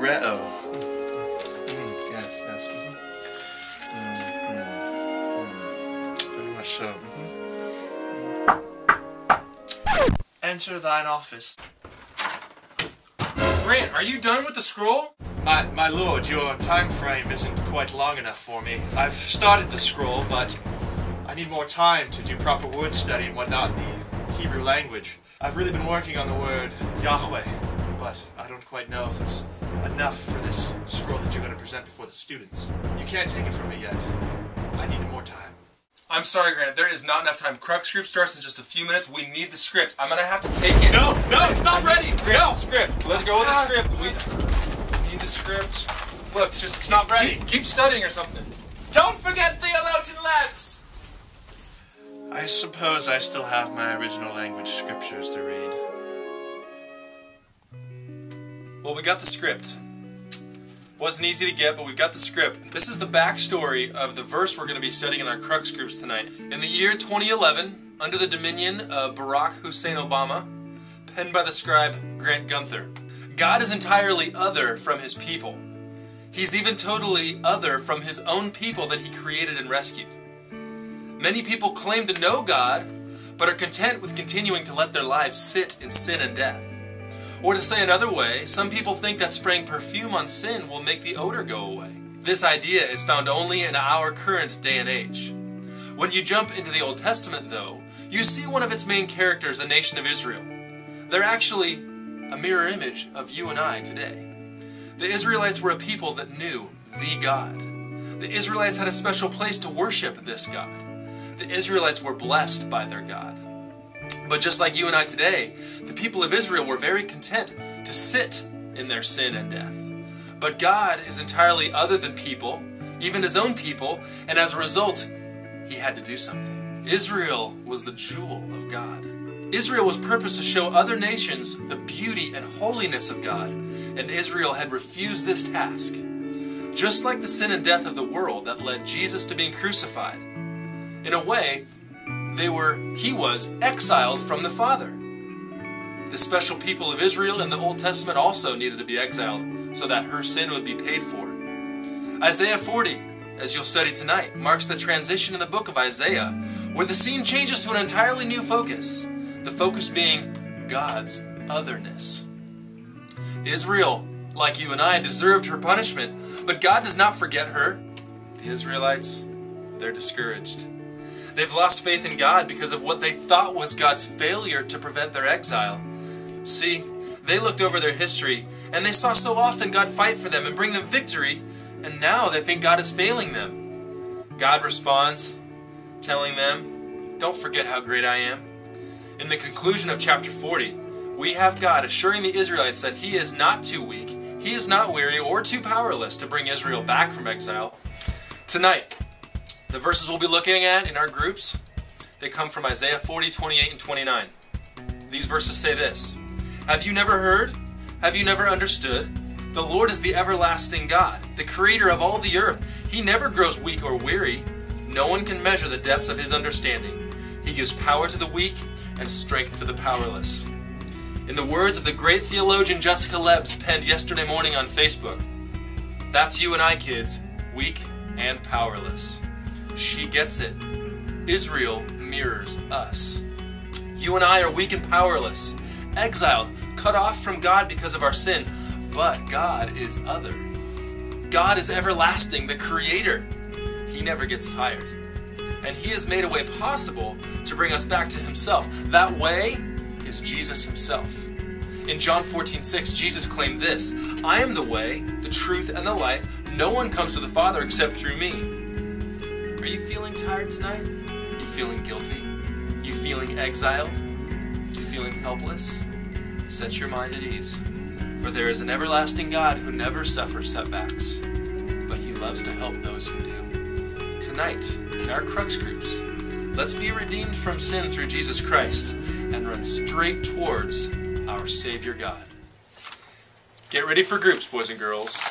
Yes, yes. Very much so. Enter thine office. Grant, are you done with the scroll? My lord, your time frame isn't quite long enough for me. I've started the scroll, but I need more time to do proper word study and whatnot in the Hebrew language. I've really been working on the word Yahweh, but I don't quite know if it's enough for this scroll that you're going to present before the students. You can't take it from me yet. I need more time. I'm sorry, Grant. There is not enough time. Crux group starts in just a few minutes. We need the script. I'm going to have to take it. No, it's not ready. No, script. Let's go with the script. We need the script. Look, it's not ready. Keep studying or something. Don't forget theologian labs! I suppose I still have my original language scriptures to read. Well, we got the script. Wasn't easy to get, but we've got the script. This is the backstory of the verse we're going to be studying in our Crux groups tonight. In the year 2011, under the dominion of Barack Hussein Obama, penned by the scribe Grant Gunther, God is entirely other from his people. He's even totally other from his own people that he created and rescued. Many people claim to know God, but are content with continuing to let their lives sit in sin and death. Or to say another way, some people think that spraying perfume on sin will make the odor go away. This idea is found only in our current day and age. When you jump into the Old Testament, though, you see one of its main characters, the nation of Israel. They're actually a mirror image of you and I today. The Israelites were a people that knew the God. The Israelites had a special place to worship this God. The Israelites were blessed by their God. But just like you and I today, the people of Israel were very content to sit in their sin and death. But God is entirely other than people, even his own people, and as a result, he had to do something. Israel was the jewel of God. Israel was purposed to show other nations the beauty and holiness of God, and Israel had refused this task. Just like the sin and death of the world that led Jesus to being crucified. In a way, he was exiled from the Father. The special people of Israel in the Old Testament also needed to be exiled so that her sin would be paid for. Isaiah 40, as you'll study tonight, marks the transition in the book of Isaiah where the scene changes to an entirely new focus. The focus being God's otherness. Israel, like you and I, deserved her punishment, but God does not forget her. The Israelites, they're discouraged. They've lost faith in God because of what they thought was God's failure to prevent their exile. See, they looked over their history and they saw so often God fight for them and bring them victory, and now they think God is failing them. God responds, telling them, "Don't forget how great I am." In the conclusion of chapter 40, we have God assuring the Israelites that he is not too weak, he is not weary or too powerless to bring Israel back from exile. Tonight, the verses we'll be looking at in our groups, they come from Isaiah 40, 28, and 29. These verses say this: "Have you never heard? Have you never understood? The Lord is the everlasting God, the creator of all the earth. He never grows weak or weary. No one can measure the depths of his understanding. He gives power to the weak and strength to the powerless." In the words of the great theologian Jessica Lebs, penned yesterday morning on Facebook, that's you and I, kids, weak and powerless. She gets it. Israel mirrors us. You and I are weak and powerless, exiled, cut off from God because of our sin, but God is other. God is everlasting, the Creator. He never gets tired. And he has made a way possible to bring us back to himself. That way is Jesus himself. In John 14:6, Jesus claimed this: "I am the way, the truth, and the life. No one comes to the Father except through me." Are you feeling tired tonight? You feeling guilty? You feeling exiled? You feeling helpless? Set your mind at ease. For there is an everlasting God who never suffers setbacks, but he loves to help those who do. Tonight, in our Crux groups, let's be redeemed from sin through Jesus Christ and run straight towards our Savior God. Get ready for groups, boys and girls.